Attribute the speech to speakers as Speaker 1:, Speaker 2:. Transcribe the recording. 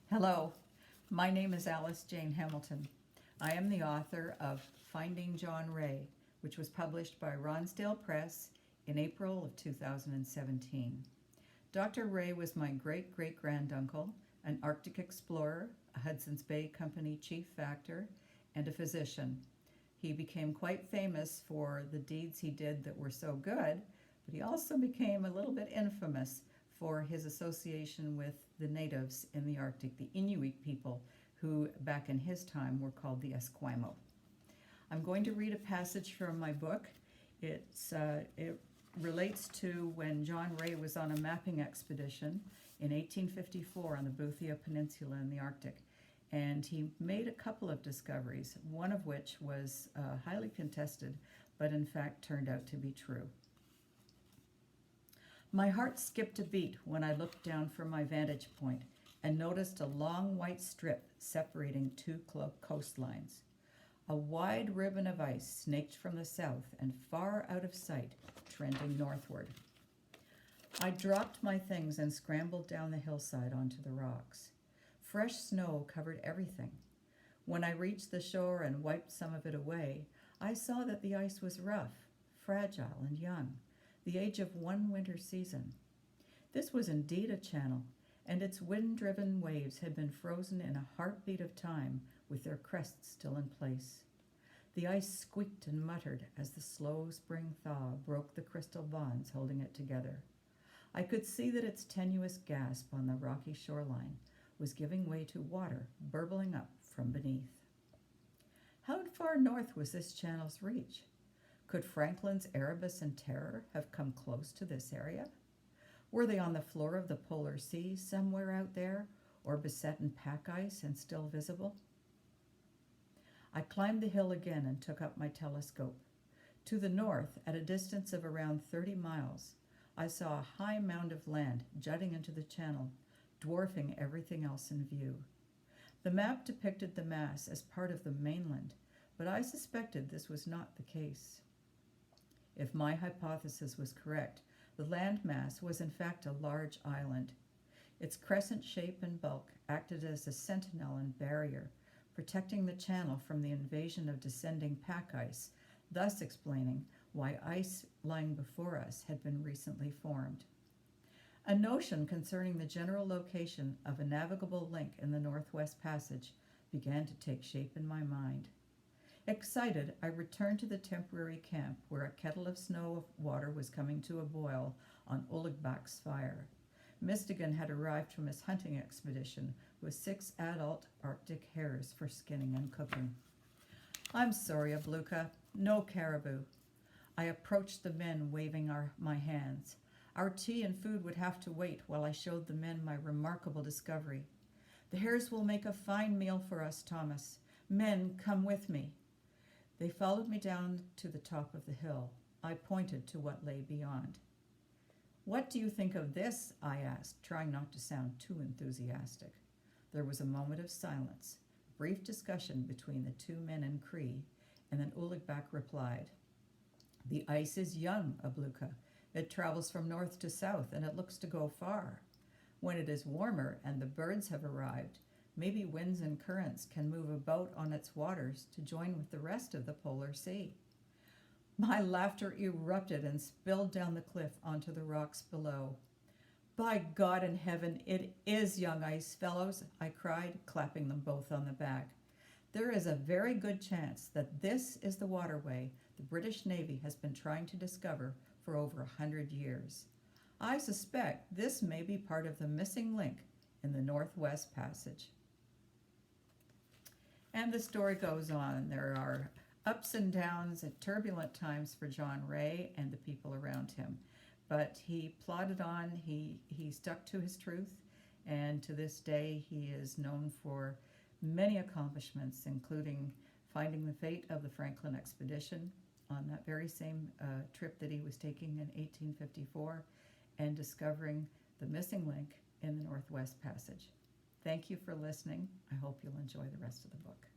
Speaker 1: Hello, my name is Alice Jane Hamilton. I am the author of Finding John Rae, which was published by Ronsdale Press in April of 2017. Dr. Rae was my great-great-granduncle, an Arctic explorer, a Hudson's Bay Company chief factor, and a physician. He became quite famous for the deeds he did that were so good, but he also became a little bit infamous for his association with the natives in the Arctic, the Inuit people, who back in his time were called the Eskimo. I'm going to read a passage from my book. It relates to when John Rae was on a mapping expedition in 1854 on the Boothia Peninsula in the Arctic. And he made a couple of discoveries, one of which was highly contested, but in fact turned out to be true. My heart skipped a beat when I looked down from my vantage point and noticed a long white strip separating two coastlines. A wide ribbon of ice snaked from the south and far out of sight, trending northward. I dropped my things and scrambled down the hillside onto the rocks. Fresh snow covered everything. When I reached the shore and wiped some of it away, I saw that the ice was rough, fragile, and young, the age of one winter season. This was indeed a channel, and its wind-driven waves had been frozen in a heartbeat of time with their crests still in place. The ice squeaked and muttered as the slow spring thaw broke the crystal bonds holding it together. I could see that its tenuous gasp on the rocky shoreline was giving way to water burbling up from beneath. How far north was this channel's reach? Could Franklin's Erebus and Terror have come close to this area? Were they on the floor of the polar sea somewhere out there, or beset in pack ice and still visible? I climbed the hill again and took up my telescope. To the north, at a distance of around 30 miles, I saw a high mound of land jutting into the channel, dwarfing everything else in view. The map depicted the mass as part of the mainland, but I suspected this was not the case. If my hypothesis was correct, the landmass was in fact a large island. Its crescent shape and bulk acted as a sentinel and barrier, protecting the channel from the invasion of descending pack ice, thus explaining why ice lying before us had been recently formed. A notion concerning the general location of a navigable link in the Northwest Passage began to take shape in my mind. Excited, I returned to the temporary camp where a kettle of snow water was coming to a boil on Uligbak's fire. Mistigan had arrived from his hunting expedition with 6 adult Arctic hares for skinning and cooking. "I'm sorry, Abluka, no caribou." I approached the men, waving my hands. Our tea and food would have to wait while I showed the men my remarkable discovery. "The hares will make a fine meal for us, Thomas. Men, come with me." They followed me down to the top of the hill. I pointed to what lay beyond. "What do you think of this?" I asked, trying not to sound too enthusiastic. There was a moment of silence, brief discussion between the two men in Cree, and then Uligbak replied, "The ice is young, Abluka. It travels from north to south, and it looks to go far. When it is warmer and the birds have arrived, maybe winds and currents can move about on its waters to join with the rest of the polar sea." My laughter erupted and spilled down the cliff onto the rocks below. "By God in heaven, it is young ice, fellows," I cried, clapping them both on the back. "There is a very good chance that this is the waterway the British Navy has been trying to discover for over 100 years. I suspect this may be part of the missing link in the Northwest Passage." And the story goes on. There are ups and downs and turbulent times for John Rae and the people around him. But he plodded on, he stuck to his truth, and to this day he is known for many accomplishments, including finding the fate of the Franklin expedition on that very same trip that he was taking in 1854, and discovering the missing link in the Northwest Passage. Thank you for listening. I hope you'll enjoy the rest of the book.